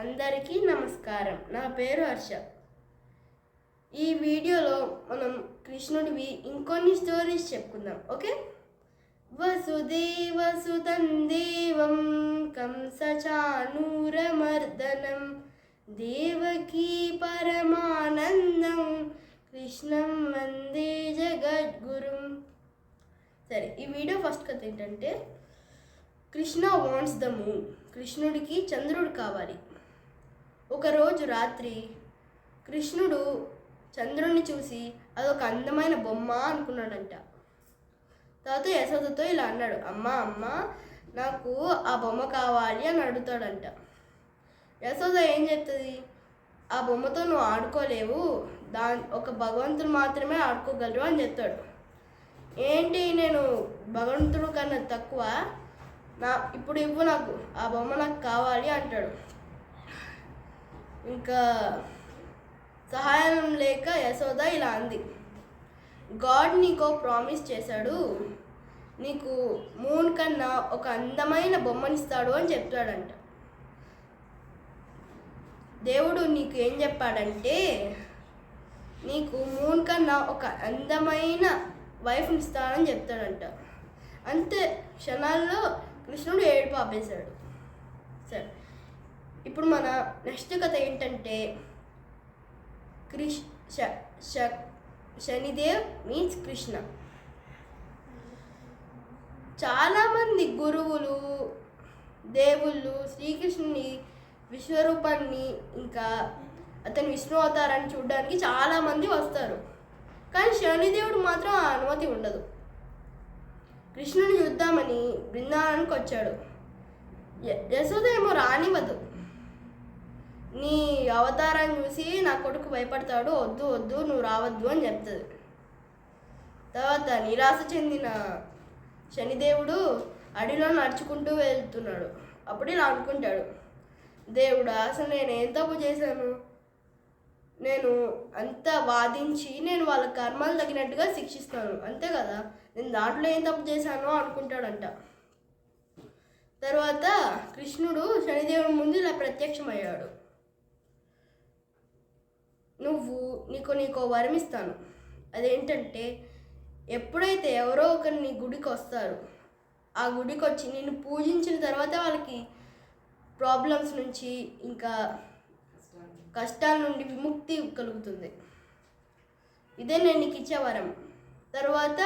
అందరికీ నమస్కారం. నా పేరు హర్ష. ఈ వీడియోలో మనం కృష్ణుడివి ఇంకొన్ని స్టోరీస్ చెప్పుకుందాం. ఓకే. వసుదేవసుతం దేవం కంసచానూరమర్దనం దేవకీ పరమానందం కృష్ణం వందే జగద్గురుం. సరే, ఈ వీడియో ఫస్ట్ కథ ఏంటంటే, కృష్ణ వాంట్స్ ద మూన్. కృష్ణుడికి చంద్రుడు కావాలి. ఒకరోజు రాత్రి కృష్ణుడు చంద్రుడిని చూసి అదొక అందమైన బొమ్మ అనుకున్నాడంట. తర్వాత యశోదతో ఇలా అన్నాడు, అమ్మ నాకు ఆ బొమ్మ కావాలి అని అడుగుతాడంట. యశోద ఏం చెప్తుంది, ఆ బొమ్మతో నువ్వు ఆడుకోలేవు, ఒక భగవంతుడు మాత్రమే ఆడుకోగలరు అని చెప్తాడు. ఏంటి, నేను భగవంతుడు కన్నా తక్కువ, ఇప్పుడు ఇవ్వు, నాకు ఆ బొమ్మ నాకు కావాలి అంటాడు. ఇంకా సహాయం లేక యశోద ఇలా అంది, గాడ్ నీకో ప్రామిస్ చేశాడు, నీకు మూన్ కన్నా ఒక అందమైన బొమ్మనిస్తాడు అని చెప్తాడంట. దేవుడు నీకు ఏం చెప్పాడంటే, నీకు మూన్ కన్నా ఒక అందమైన వైఫ్ని ఇస్తాడని చెప్తాడంట. అంతే, క్షణాల్లో కృష్ణుడు ఏడుపు ఆపేశాడు. సరే, ఇప్పుడు మన నెక్స్ట్ కథ ఏంటంటే, శనిదేవ్ మీన్స్ కృష్ణ. చాలామంది గురువులు, దేవుళ్ళు శ్రీకృష్ణుని విశ్వరూపాన్ని ఇంకా అతని విష్ణు అవతారాన్ని చూడడానికి చాలామంది వస్తారు. కానీ శనిదేవుడు మాత్రం ఆ అనుమతి ఉండదు. కృష్ణుని చూద్దామని బృందావనానికి వచ్చాడు. యశోద ఏమో రానివ్వదు. నీ అవతారాన్ని చూసి నా కొడుకు భయపడతాడు, వద్దు వద్దు నువ్వు రావద్దు అని చెప్తుంది. తర్వాత నిరాశ చెందిన శనిదేవుడు అడవిలో నడుచుకుంటూ వెళ్తున్నాడు. అప్పుడు ఇలా అనుకుంటాడు, దేవుడా, అసలు నేను ఏం తప్పు చేశాను? నేను అంతా వాదించి నేను వాళ్ళ కర్మలు తగినట్టుగా శిక్షిస్తాను, అంతే కదా, నేను దాంట్లో ఏం తప్పు చేశానో అనుకుంటాడంట. తర్వాత కృష్ణుడు శనిదేవుడి ముందు ఇలా ప్రత్యక్షమయ్యాడు. నీకో వరం ఇస్తాను. అదేంటంటే, ఎప్పుడైతే ఎవరో ఒకరు నీ గుడికి వస్తారు, ఆ గుడికి వచ్చి నిన్ను పూజించిన తర్వాత వాళ్ళకి ప్రాబ్లమ్స్ నుంచి ఇంకా కష్టాల నుండి విముక్తి కలుగుతుంది. ఇదే నేను నీకు ఇచ్చే వరం. తర్వాత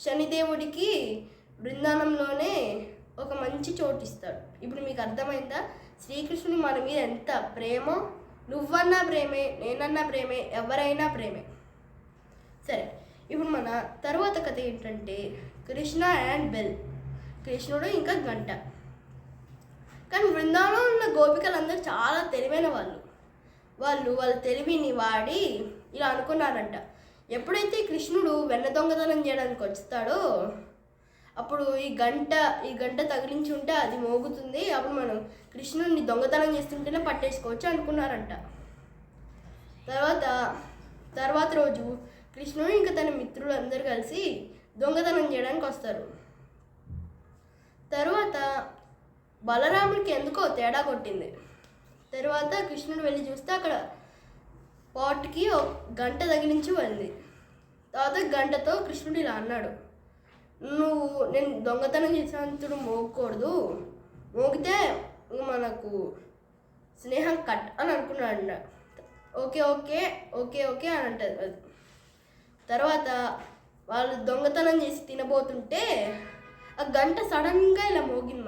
శనిదేవుడికి బృందావనంలోనే ఒక మంచి చోటు ఇస్తాడు. ఇప్పుడు మీకు అర్థమైందా శ్రీకృష్ణుని మన మీద ఎంత ప్రేమో? నువ్వన్నా ప్రేమే, నేనన్నా ప్రేమే, ఎవరైనా ప్రేమే. సరే, ఇప్పుడు మన తర్వాత కథ ఏంటంటే, కృష్ణ అండ్ బెల్. కృష్ణుడు ఇంకా గంట. కానీ బృందావనంలో ఉన్న గోపికలందరూ చాలా తెలివైన వాళ్ళ తెలివిని వాడి ఇలా అనుకున్నారంట, ఎప్పుడైతే కృష్ణుడు వెన్న దొంగతనం చేయడానికి వస్తాడో అప్పుడు ఈ గంట తగిలించి ఉంటే అది మోగుతుంది, అప్పుడు మనం కృష్ణుడిని దొంగతనం చేస్తుంటేనే పట్టేసుకోవచ్చు అనుకున్నారంట. తర్వాత రోజు కృష్ణుడు ఇంకా తన మిత్రులు అందరూ కలిసి దొంగతనం చేయడానికి వస్తారు. తర్వాత బలరాముడికి ఎందుకో తేడా కొట్టింది. తర్వాత కృష్ణుడు వెళ్ళి చూస్తే అక్కడ పాట్కి గంట తగిలించి ఉంది. తర్వాత గంటతో కృష్ణుడు ఇలా అన్నాడు, నేను దొంగతనం చేసినందుకు మోగకూడదు, మోగితే మనకు స్నేహం కట్ అని అనుకున్నాడు. ఓకే ఓకే ఓకే ఓకే అని అంటారు. తర్వాత వాళ్ళు దొంగతనం చేసి తినబోతుంటే ఆ గంట సడన్గా ఇలా మోగింది.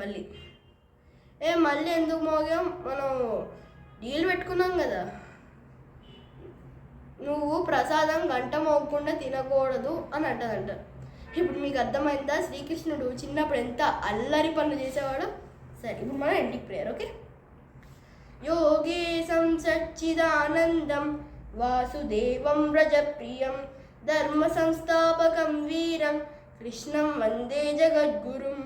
మళ్ళీ ఎందుకు మోగాం, మనం డీల్ పెట్టుకున్నాం కదా, నువ్వు ప్రసాదం గంట మోగకుండా తినకూడదు అని అంటదంట. ఇప్పుడు మీకు అర్థమైందా శ్రీకృష్ణుడు చిన్నప్పుడు ఎంత అల్లరి పనులు చేసేవాడు? సరే, ఇప్పుడు మన ఎంటిక్ ప్రేయర్. ఓకే. యోగేశం సచ్చిదానందం వాసుదేవం వ్రజప్రియం ధర్మ సంస్థాపకం వీరం కృష్ణం వందే జగద్గురుం.